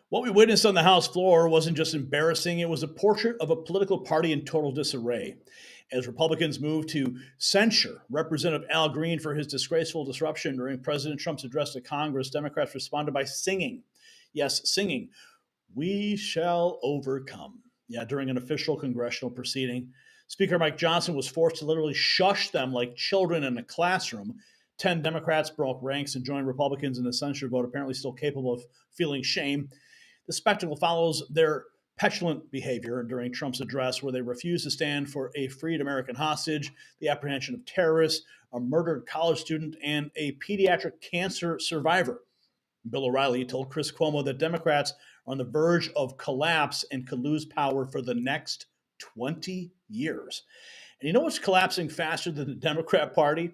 What we witnessed on the House floor wasn't just embarrassing, it was a portrait of a political party in total disarray. As Republicans moved to censure Representative Al Green for his disgraceful disruption during President Trump's address to Congress, Democrats responded by singing. Yes, singing, "We shall overcome." Yeah, during an official congressional proceeding. Speaker Mike Johnson was forced to literally shush them like children in a classroom. 10 Democrats broke ranks and joined Republicans in the censure vote, apparently still capable of feeling shame. The spectacle follows their petulant behavior during Trump's address, where they refused to stand for a freed American hostage, the apprehension of terrorists, a murdered college student, and a pediatric cancer survivor. Bill O'Reilly told Chris Cuomo that Democrats are on the verge of collapse and could lose power for the next 20 years. And you know what's collapsing faster than the Democrat Party?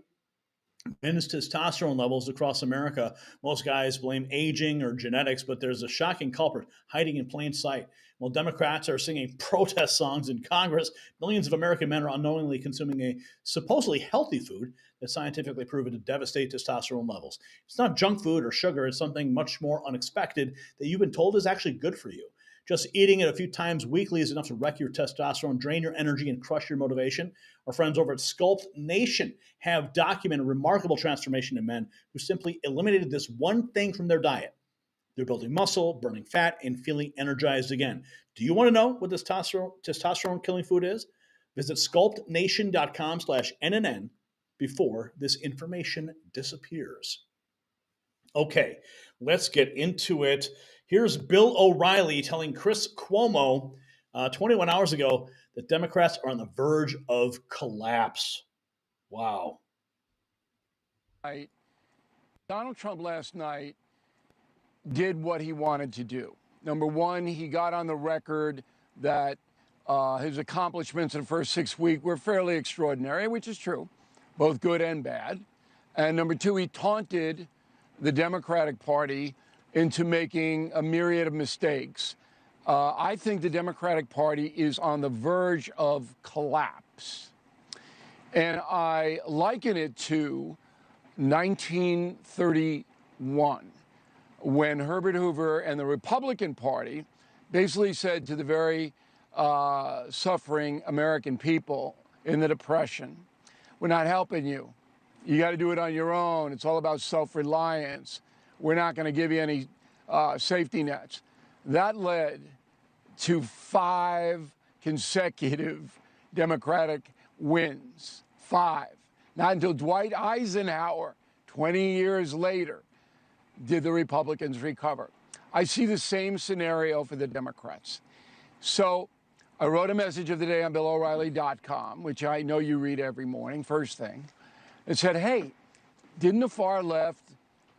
Men's testosterone levels across America. Most guys blame aging or genetics, but there's a shocking culprit hiding in plain sight. While Democrats are singing protest songs in Congress, millions of American men are unknowingly consuming a supposedly healthy food that's scientifically proven to devastate testosterone levels. It's not junk food or sugar, it's something much more unexpected that you've been told is actually good for you. Just eating it a few times weekly is enough to wreck your testosterone, drain your energy, and crush your motivation. Our friends over at Sculpt Nation have documented remarkable transformation in men who simply eliminated this one thing from their diet. They're building muscle, burning fat, and feeling energized again. Do you want to know what this testosterone killing food is? Visit sculptnation.com/NNN before this information disappears. Okay, let's get into it. Here's Bill O'Reilly telling Chris Cuomo 21 hours ago that Democrats are on the verge of collapse. Wow. Donald Trump last night did what he wanted to do. Number one, he got on the record that his accomplishments in the first 6 weeks were fairly extraordinary, which is true, both good and bad. And number two, he taunted the Democratic Party into making a myriad of mistakes. I think the Democratic Party is on the verge of collapse. And I liken it to 1931, when Herbert Hoover and the Republican Party basically said to the very suffering American people in the Depression, "We're not helping you. You got to do it on your own. It's all about self-reliance. We're not going to give you any safety nets." That led to 5 consecutive Democratic wins. 5. Not until Dwight Eisenhower, 20 years later, did the Republicans recover. I see the same scenario for the Democrats. So I wrote a message of the day on BillO'Reilly.com, which I know you read every morning, first thing. It said, hey, didn't the far left,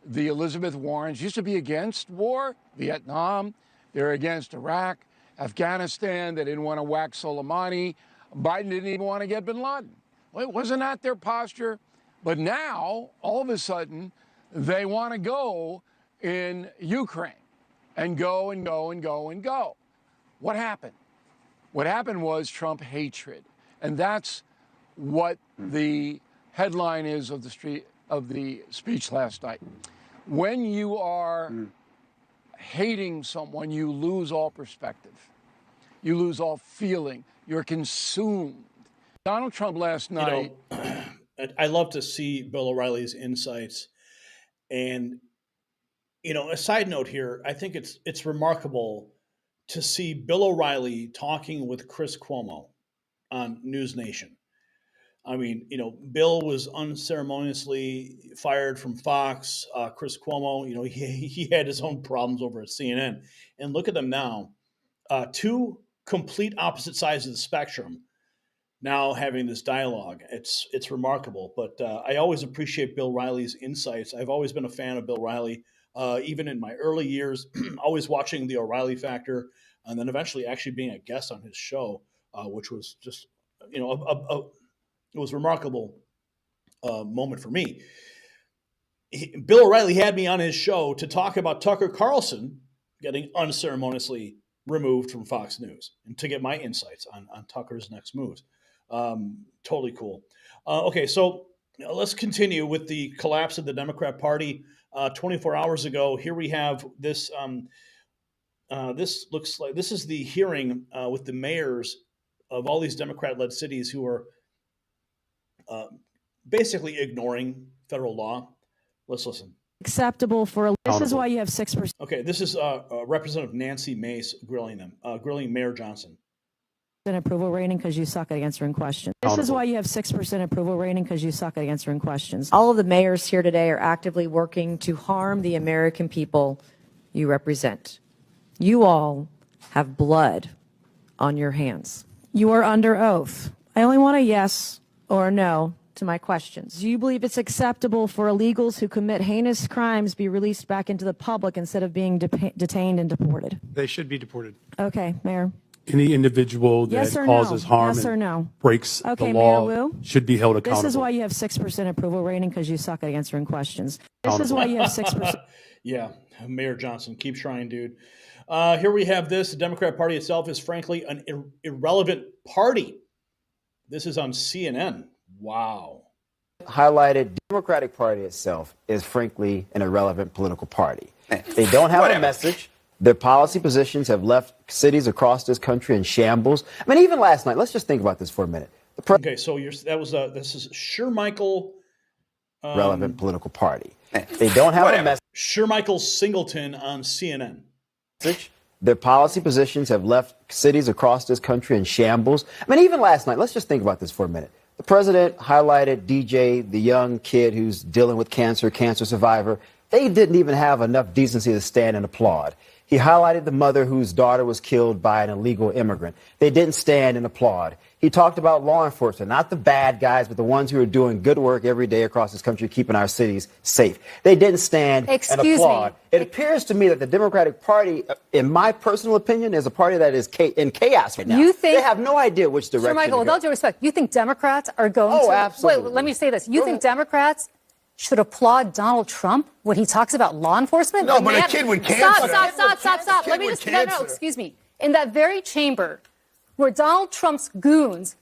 the Elizabeth Warrens, used to be against war? Vietnam, they're against Iraq, Afghanistan, they didn't want to whack Soleimani. Biden didn't even want to get bin Laden. Well, wasn't that their posture? But now, all of a sudden, they want to go in Ukraine and go and go and go and go. What happened? What happened was Trump hatred. And that's what the headline is of the speech last night. When you are hating someone, you lose all perspective. You lose all feeling. You're consumed. Donald Trump last night. I love to see Bill O'Reilly's insights. And, a side note here, I think it's remarkable to see Bill O'Reilly talking with Chris Cuomo on News Nation. I mean, Bill was unceremoniously fired from Fox. Chris Cuomo, he had his own problems over at CNN. And look at them now. Two complete opposite sides of the spectrum now having this dialogue. It's remarkable. But I always appreciate Bill Riley's insights. I've always been a fan of Bill Riley, even in my early years, always watching the O'Reilly Factor, and then eventually actually being a guest on his show, which was just, it was a remarkable moment for me. Bill O'Reilly had me on his show to talk about Tucker Carlson getting unceremoniously removed from Fox News and to get my insights on Tucker's next moves. Totally cool. Okay, so let's continue with the collapse of the Democrat Party. 24 hours ago, here we have this This looks like this is the hearing with the mayors of all these Democrat-led cities who are uh, basically ignoring federal law. Let's listen. Acceptable for this is why you have 6%. Okay, this is Representative Nancy Mace grilling them, grilling Mayor Johnson. Approval rating because you suck at answering questions. This is why you have 6% approval rating because you suck at answering questions. All of the mayors here today are actively working to harm the American people you represent. You all have blood on your hands. You are under oath. I only want a yes or a no to my questions. Do you believe it's acceptable for illegals who commit heinous crimes be released back into the public instead of being detained and deported? They should be deported. Okay, Mayor. Any individual that Yes or causes no? harm Yes or and no? breaks Okay, the law Mayor Wu? should be held accountable. This is why you have 6% approval rating because you suck at answering questions. This is why you have 6%. Yeah, Mayor Johnson, keep trying, dude. Here we have this. The Democrat Party itself is frankly an irrelevant party. This is on CNN. Wow. Highlighted Democratic Party itself is frankly an irrelevant political party. They don't have a message. Their policy positions have left cities across this country in shambles. I mean, even last night, let's just think about this for a minute. Okay, so this is Shermichael. Relevant political party. They don't have a message. Shermichael Singleton on CNN. Their policy positions have left cities across this country in shambles. I mean, even last night, let's just think about this for a minute. The president highlighted DJ, the young kid who's dealing with cancer survivor. They didn't even have enough decency to stand and applaud. He highlighted the mother whose daughter was killed by an illegal immigrant. They didn't stand and applaud. He talked about law enforcement, not the bad guys, but the ones who are doing good work every day across this country, keeping our cities safe. They didn't stand and applaud. It appears to me that the Democratic Party, in my personal opinion, is a party that is in chaos right now. You think they have no idea which direction Michael, to go. with all due respect, you think Democrats are going to... absolutely. Wait, let me say this. You think Democrats should applaud Donald Trump when he talks about law enforcement? No, but a kid with cancer. Stop. Let me just... No, excuse me. In that very chamber where Donald Trump's goons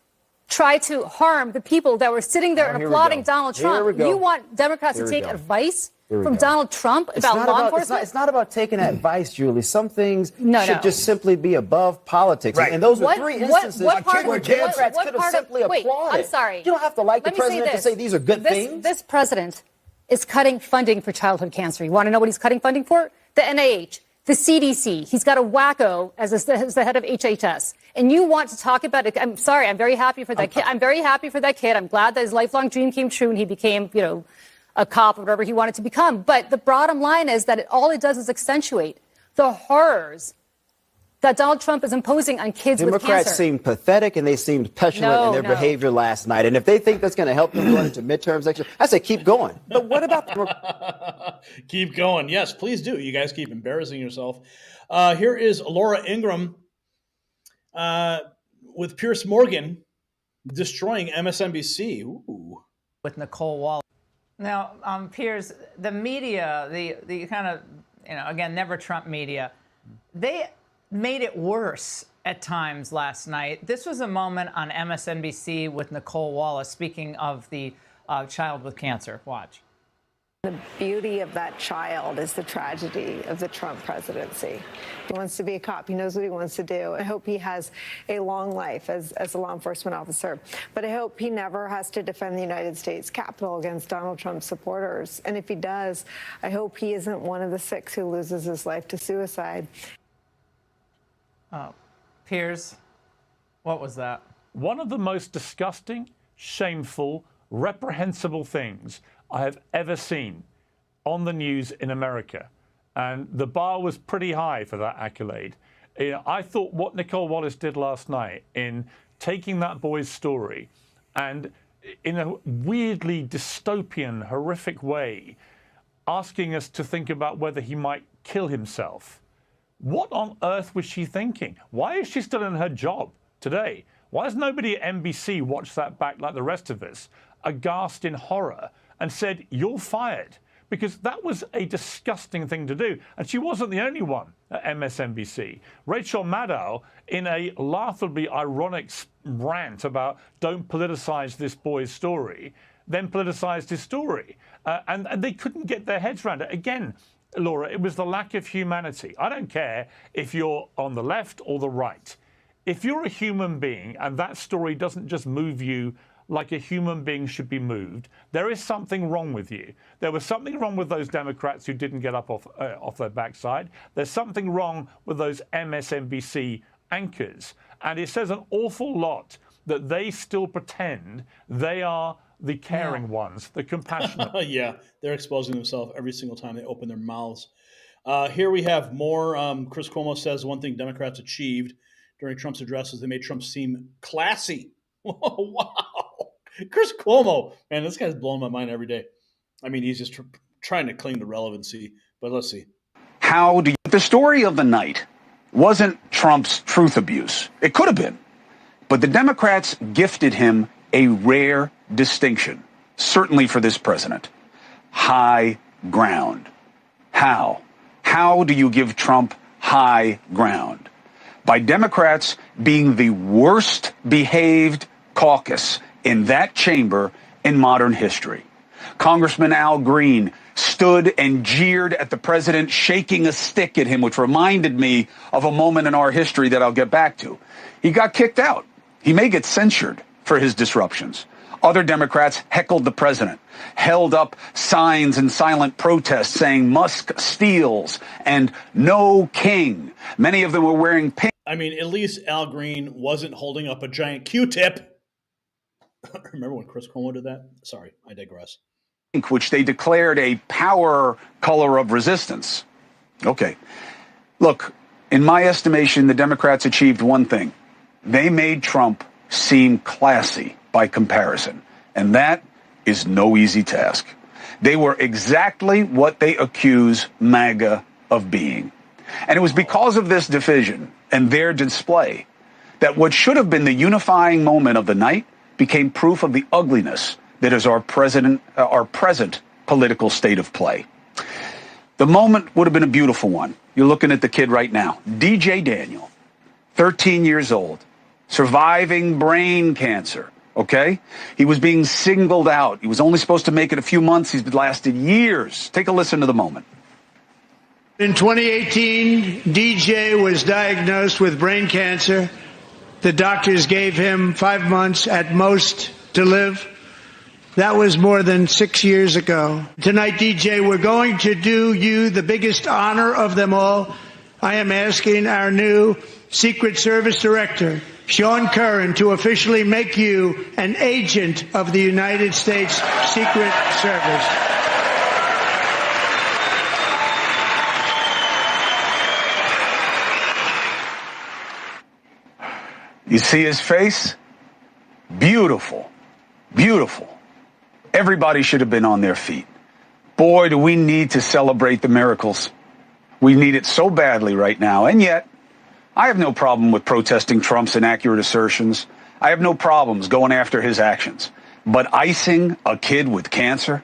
tried to harm the people that were sitting there and applauding Donald Trump, you want Democrats to take advice from Donald Trump about law enforcement? It's not about taking advice, Julie. Some things should just simply be above politics. Right. And those were three instances where Democrats could have simply applauded. I'm sorry. You don't have to like the president to say these are good things. This president is cutting funding for childhood cancer. You want to know what he's cutting funding for? The NIH, the CDC. He's got a wacko as the head of HHS. And you want to talk about it. I'm sorry. I'm very happy for that kid. I'm very happy for that kid. I'm glad that his lifelong dream came true and he became, a cop or whatever he wanted to become. But the bottom line is that all it does is accentuate the horrors that Donald Trump is imposing on kids with cancer. Democrats seemed pathetic and they seemed petulant in their behavior last night. And if they think that's going to help them go into midterms next year, I say keep going. But what about keep going? Yes, please do. You guys keep embarrassing yourself. Here is Laura Ingraham with Pierce Morgan destroying MSNBC. Ooh. With Nicole Wallace. Now, Piers, the media, the kind of, again, never Trump media, they made it worse at times last night. This was a moment on MSNBC with Nicole Wallace speaking of the child with cancer. Watch. The beauty of that child is the tragedy of the Trump presidency. He wants to be a cop. He knows what he wants to do. I hope he has a long life as a law enforcement officer. But I hope he never has to defend the United States Capitol against Donald Trump's supporters. And if he does, I hope he isn't one of the 6 who loses his life to suicide. Piers, what was that? One of the most disgusting, shameful, reprehensible things I have ever seen on the news in America. And the bar was pretty high for that accolade. I thought what Nicole Wallace did last night in taking that boy's story and in a weirdly dystopian, horrific way, asking us to think about whether he might kill himself. What on earth was she thinking? Why is she still in her job today? Why has nobody at NBC watched that back like the rest of us, aghast in horror, and said, you're fired? Because that was a disgusting thing to do. And she wasn't the only one at MSNBC. Rachel Maddow, in a laughably ironic rant about don't politicize this boy's story, then politicized his story. And they couldn't get their heads around it. Again, Laura, it was the lack of humanity. I don't care if you're on the left or the right. If you're a human being and that story doesn't just move you like a human being should be moved, there is something wrong with you. There was something wrong with those Democrats who didn't get up off their backside. There's something wrong with those MSNBC anchors. And it says an awful lot that they still pretend they are the caring ones, the compassionate. Yeah, they're exposing themselves every single time they open their mouths. Here we have more. Chris Cuomo says one thing Democrats achieved during Trump's address is they made Trump seem classy. Wow. Chris Cuomo, man, this guy's blowing my mind every day. I mean, he's just trying to cling to relevancy, but let's see. How do you... The story of the night wasn't Trump's truth abuse. It could have been. But the Democrats gifted him a rare distinction, certainly for this president. High ground. How? How do you give Trump high ground? By Democrats being the worst behaved caucus in that chamber in modern history. Congressman Al Green stood and jeered at the president, shaking a stick at him, which reminded me of a moment in our history that I'll get back to. He got kicked out. He may get censured for his disruptions. Other Democrats heckled the president, held up signs in silent protest saying Musk steals and no king. Many of them were wearing pink. I mean, at least Al Green wasn't holding up a giant Q-tip. Remember when Chris Cuomo did that? Sorry, I digress. Which they declared a power color of resistance. Okay. Look, in my estimation, the Democrats achieved one thing. They made Trump seem classy by comparison. And that is no easy task. They were exactly what they accuse MAGA of being. And it was because of this division and their display that what should have been the unifying moment of the night became proof of the ugliness that is our present political state of play. The moment would have been a beautiful one. You're looking at the kid right now, DJ Daniel, 13 years old, surviving brain cancer, okay? He was being singled out. He was only supposed to make it a few months. He's lasted years. Take a listen to the moment. In 2018, DJ was diagnosed with brain cancer. The doctors gave him 5 months at most to live. That was more than 6 years ago. Tonight, DJ, we're going to do you the biggest honor of them all. I am asking our new Secret Service Director, Sean Curran, to officially make you an agent of the United States Secret Service. You see his face? Beautiful. Beautiful. Everybody should have been on their feet. Boy, do we need to celebrate the miracles. We need it so badly right now. And yet, I have no problem with protesting Trump's inaccurate assertions. I have no problems going after his actions. But icing a kid with cancer?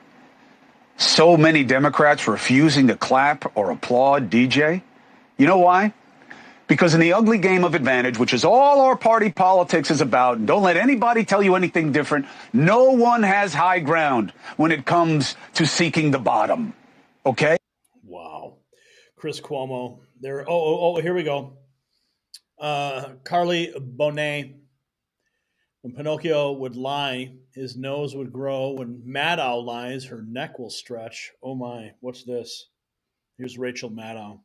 So many Democrats refusing to clap or applaud DJ? You know why? Because in the ugly game of advantage, which is all our party politics is about, and don't let anybody tell you anything different, no one has high ground when it comes to seeking the bottom. Okay? Wow. Chris Cuomo. There. Here we go. Carly Bonet. When Pinocchio would lie, his nose would grow. When Maddow lies, her neck will stretch. Oh my, what's this? Here's Rachel Maddow.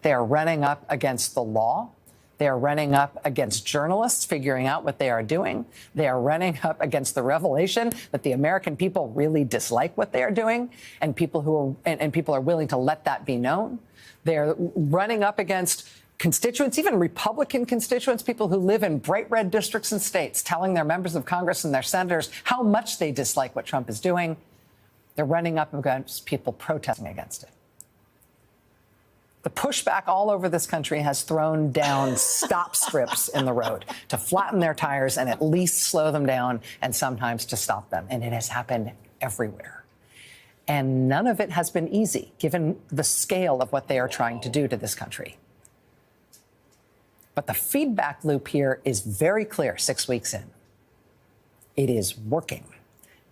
They are running up against the law. They are running up against journalists figuring out what they are doing. They are running up against the revelation that the American people really dislike what they are doing, and people are willing to let that be known. They are running up against constituents, even Republican constituents, people who live in bright red districts and states, telling their members of Congress and their senators how much they dislike what Trump is doing. They're running up against people protesting against it. The pushback all over this country has thrown down stop strips in the road to flatten their tires and at least slow them down and sometimes to stop them. And it has happened everywhere. And none of it has been easy, given the scale of what they are trying to do to this country. But the feedback loop here is very clear 6 weeks in. It is working.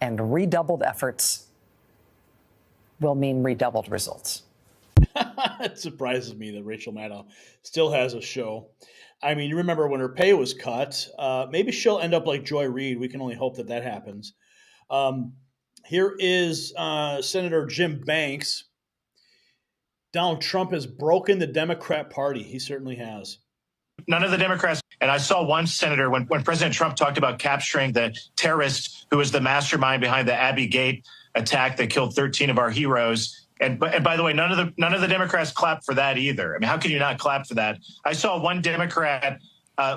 And redoubled efforts will mean redoubled results. It surprises me that Rachel Maddow still has a show. I mean, you remember when her pay was cut. Maybe she'll end up like Joy Reid. We can only hope that that happens. Here is Senator Jim Banks. Donald Trump has broken the Democrat Party. He certainly has. None of the Democrats, and I saw one senator when President Trump talked about capturing the terrorist who was the mastermind behind the Abbey Gate attack that killed 13 of our heroes. And by the way, none of the Democrats clapped for that either. I mean, how can you not clap for that? I saw one Democrat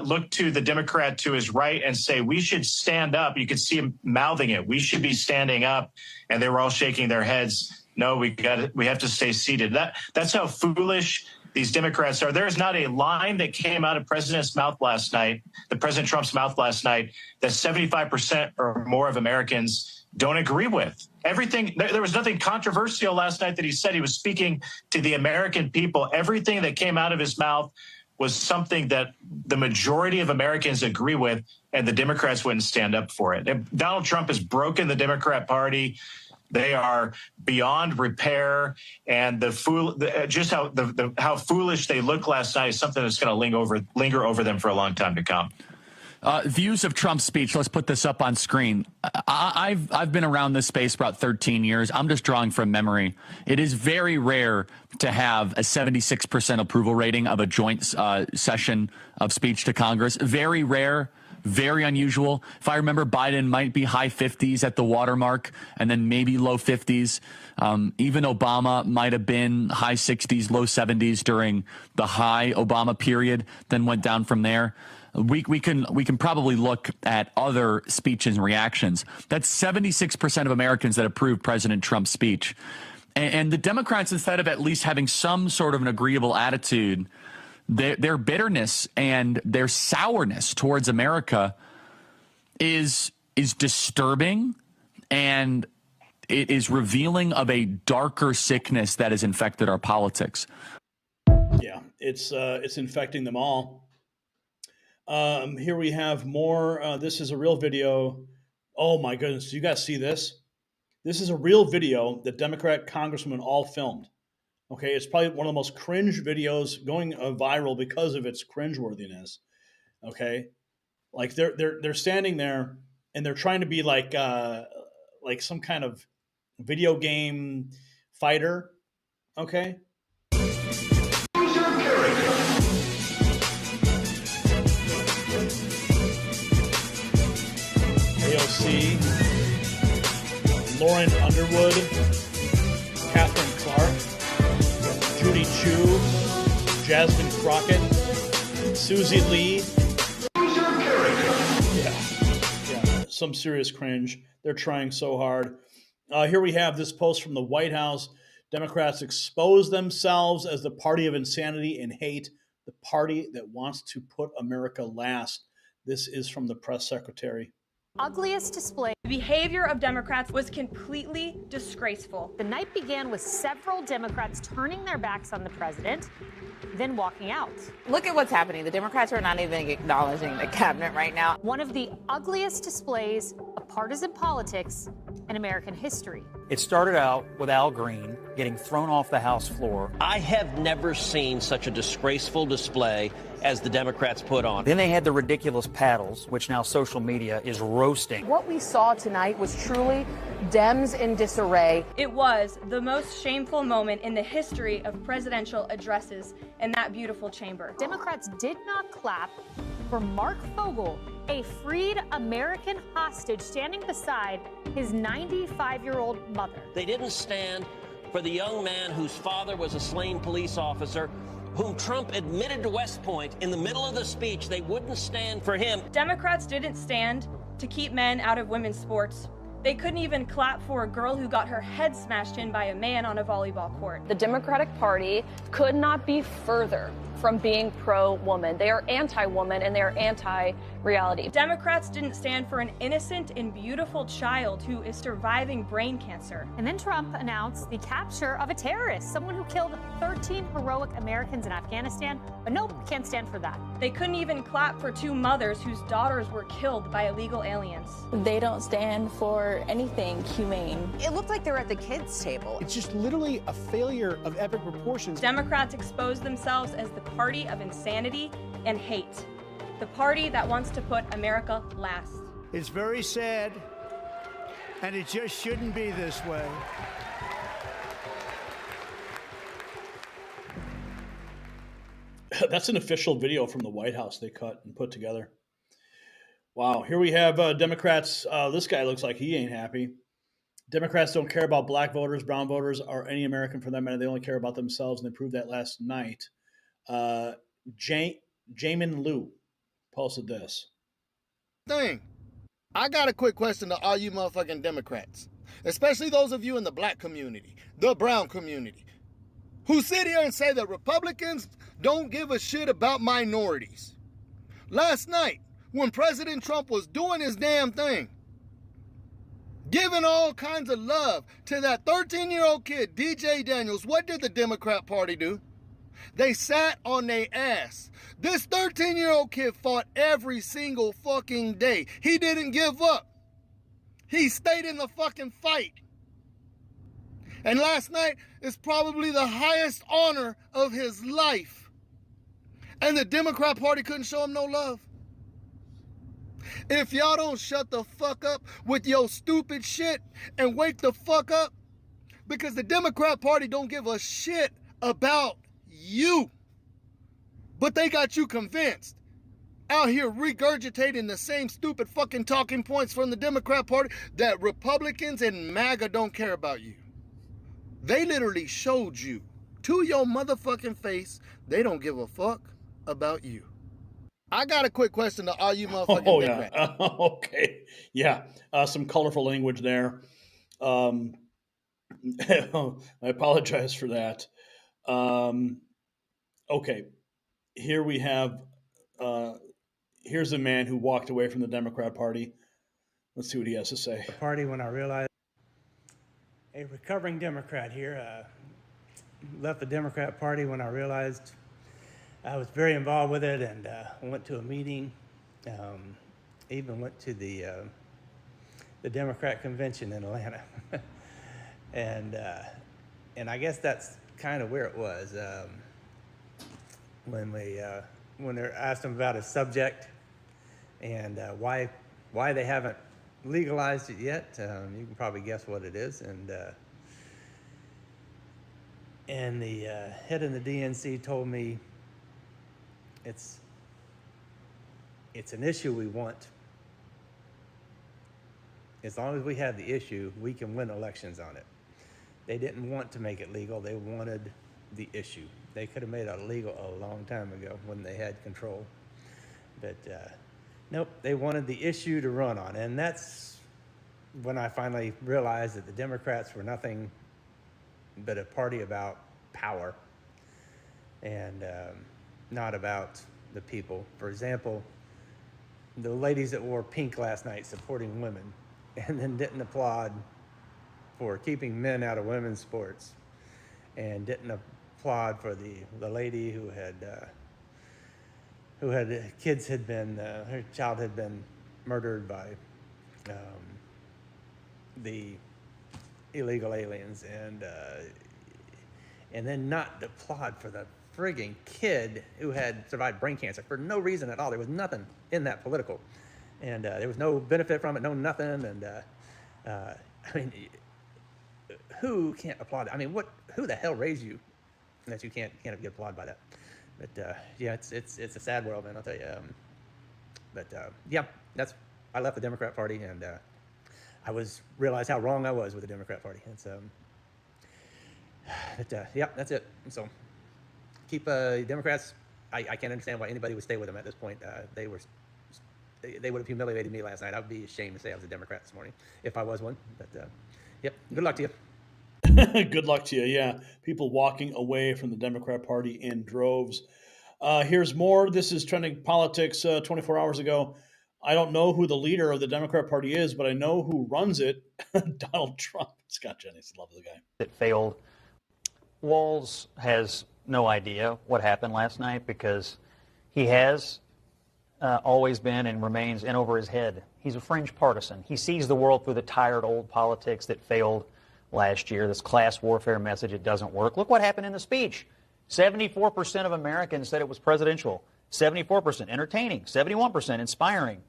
look to the Democrat to his right and say, we should stand up. You could see him mouthing it. We should be standing up. And they were all shaking their heads. No, we have to stay seated. That's how foolish these Democrats are. There is not a line that came out of President Trump's mouth last night, that 75% or more of Americans don't agree with. Everything, there was nothing controversial last night that he said. He was speaking to the American people. Everything that came out of his mouth was something that the majority of Americans agree with, and the Democrats wouldn't stand up for it. And Donald Trump has broken the Democrat Party. They are beyond repair, and how foolish they looked last night is something that's going to linger over them for a long time to come. Views of Trump's speech. Let's put this up on screen. I've been around this space for about 13 years. I'm just drawing from memory. It is very rare to have a 76% approval rating of a joint session of speech to Congress. Very rare. Very unusual. If I remember, Biden might be high 50s at the watermark and then maybe low 50s. Even Obama might have been high 60s, low 70s during the high Obama period, then went down from there. We can probably look at other speeches and reactions. That's 76% of Americans that approved President Trump's speech. And the Democrats, instead of at least having some sort of an agreeable attitude, their bitterness and their sourness towards America is disturbing, and it is revealing of a darker sickness that has infected our politics. Yeah, it's infecting them all. Here we have more. This is a real video. Oh my goodness, you guys see this? This is a real video that Democrat congresswomen all filmed. Okay, it's probably one of the most cringe videos going viral because of its cringeworthiness. Okay, like they're standing there and they're trying to be like some kind of video game fighter. Okay. AOC, Lauren Underwood, Catherine Clark, Judy Chu, Jasmine Crockett, Susie Lee. Yeah, some serious cringe. They're trying so hard. Here we have this post from the White House. Democrats expose themselves as the party of insanity and hate, the party that wants to put America last. This is from the press secretary. Ugliest display. The behavior of Democrats was completely disgraceful. The night began with several Democrats turning their backs on the president, then walking out. Look at what's happening. The Democrats are not even acknowledging the cabinet right now. One of the ugliest displays of partisan politics in American history. It started out with Al Green getting thrown off the House floor. I have never seen such a disgraceful display as the Democrats put on. Then they had the ridiculous paddles, which now social media is roasting. What we saw tonight was truly Dems in disarray. It was the most shameful moment in the history of presidential addresses in that beautiful chamber. Democrats did not clap for Mark Fogel, a freed American hostage standing beside his 95-year-old mother. They didn't stand for the young man whose father was a slain police officer, whom Trump admitted to West Point in the middle of the speech. They wouldn't stand for him. Democrats didn't stand to keep men out of women's sports. They couldn't even clap for a girl who got her head smashed in by a man on a volleyball court. The Democratic Party could not be further from being pro-woman. They are anti-woman and they are anti-reality. Democrats didn't stand for an innocent and beautiful child who is surviving brain cancer. And then Trump announced the capture of a terrorist, someone who killed 13 heroic Americans in Afghanistan. But nope, can't stand for that. They couldn't even clap for two mothers whose daughters were killed by illegal aliens. They don't stand for anything humane. It looked like they were at the kids' table. It's just literally a failure of epic proportions. Democrats expose themselves as the party of insanity and hate. The party that wants to put America last. It's very sad, and it just shouldn't be this way. That's an official video from the White House they cut and put together. Wow. Here we have Democrats. This guy looks like he ain't happy. Democrats don't care about black voters, brown voters, or any American for that matter. They only care about themselves, and they proved that last night. Jamin Liu posted this. I got a quick question to all you motherfucking Democrats, especially those of you in the black community, the brown community, who sit here and say that Republicans don't give a shit about minorities. Last night, when President Trump was doing his damn thing, giving all kinds of love to that 13-year-old kid, DJ Daniels, what did the Democrat Party do? They sat on their ass. This 13-year-old kid fought every single fucking day. He didn't give up. He stayed in the fucking fight. And last night is probably the highest honor of his life. And the Democrat Party couldn't show him no love. If y'all don't shut the fuck up with your stupid shit and wake the fuck up, because the Democrat Party don't give a shit about you. But they got you convinced. Out here regurgitating the same stupid fucking talking points from the Democrat Party that Republicans and MAGA don't care about you. They literally showed you to your motherfucking face they don't give a fuck about you. I got a quick question to all you motherfucking Democrats. Yeah. Okay. Yeah. Some colorful language there. I apologize for that. Okay. Here we have, here's a man who walked away from the Democrat Party. Let's see what he has to say. Party when I realized, a recovering Democrat here, left the Democrat Party when I realized I was very involved with it, and went to a meeting, even went to the Democrat convention in Atlanta. And I guess that's kind of where it was. When they asked him about his subject and why they haven't legalized it yet, you can probably guess what it is. And the head of the DNC told me it's an issue we want. As long as we have the issue, we can win elections on it. They didn't want to make it legal. They wanted the issue. They could have made it legal a long time ago when they had control. But nope, they wanted the issue to run on. And that's when I finally realized that the Democrats were nothing but a party about power and not about the people. For example, the ladies that wore pink last night supporting women and then didn't applaud for keeping men out of women's sports, and didn't applaud for the lady who had kids had been her child had been murdered by the illegal aliens, and then not applaud for the frigging kid who had survived brain cancer for no reason at all. There was nothing in that political, and there was no benefit from it, no nothing. And I mean, who can't applaud? I mean, who the hell raised you that you can't get applauded by that? But yeah, it's a sad world, man. I'll tell you. Yeah, I left the Democrat Party, and I realized how wrong I was with the Democrat Party. It's yeah, that's it. So keep Democrats. I can't understand why anybody would stay with them at this point. They would have humiliated me last night. I would be ashamed to say I was a Democrat this morning if I was one. But yep, good luck to you. Good luck to you. Yeah, people walking away from the Democrat Party in droves. Here's more. This is trending politics 24 hours ago. I don't know who the leader of the Democrat Party is, but I know who runs it. Donald Trump. Scott Jennings, love the guy. It failed. Walz has no idea what happened last night because he has always been and remains in over his head. He's a fringe partisan. He sees the world through the tired old politics that failed last year, this class warfare message, it doesn't work. Look what happened in the speech. 74% of Americans said it was presidential. 74% entertaining. 71% inspiring.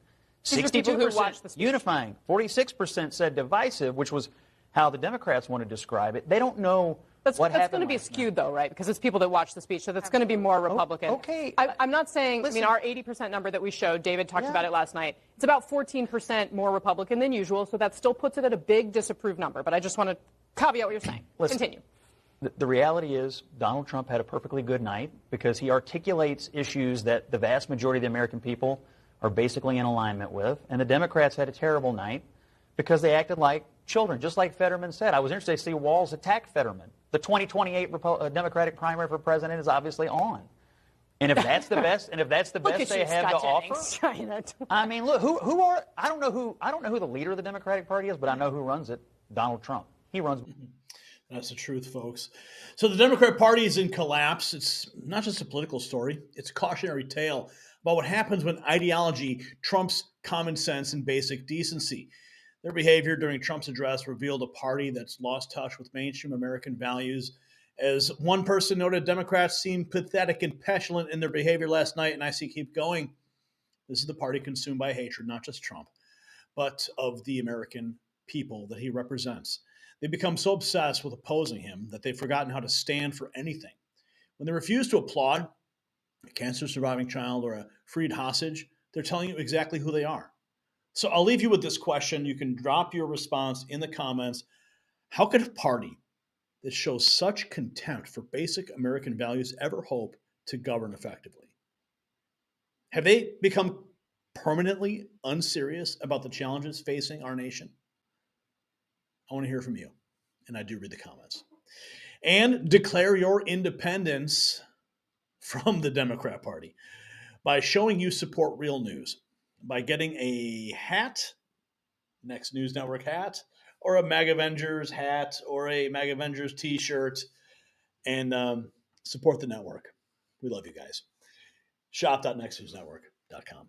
62% unifying. 46% said divisive, which was how the Democrats want to describe it. They don't know what happened. That's going to be skewed, though, right? Because it's people that watch the speech, so that's going to be more Republican. Okay. I'm not saying, listen, I mean, our 80% number that we showed, David talked about it last night, it's about 14% more Republican than usual, so that still puts it at a big disapproved number. But I just want to caveat what you're saying. Listen, continue. The reality is Donald Trump had a perfectly good night because he articulates issues that the vast majority of the American people are basically in alignment with. And the Democrats had a terrible night because they acted like children, just like Fetterman said. I was interested to see Walz attack Fetterman. The 2028 Democratic primary for president is obviously on. And if that's the best, they have to offer, I mean, look, I don't know who the leader of the Democratic Party is, but I know who runs it. Donald Trump. He runs. That's the truth, folks. So the Democrat Party is in collapse. It's not just a political story. It's a cautionary tale about what happens when ideology trumps common sense and basic decency. Their behavior during Trump's address revealed a party that's lost touch with mainstream American values. As one person noted, Democrats seem pathetic and petulant in their behavior last night, and I see keep going. This is the party consumed by hatred, not just Trump, but of the American people that he represents. They become so obsessed with opposing him that they've forgotten how to stand for anything. When they refuse to applaud a cancer-surviving child or a freed hostage, they're telling you exactly who they are. So I'll leave you with this question. You can drop your response in the comments. How could a party that shows such contempt for basic American values ever hope to govern effectively? Have they become permanently unserious about the challenges facing our nation? I want to hear from you, and I do read the comments. And declare your independence from the Democrat Party by showing you support real news, by getting a hat, Next News Network hat, or a MAG Avengers hat, or a MAG Avengers t-shirt, and support the network. We love you guys. Shop.nextnewsnetwork.com.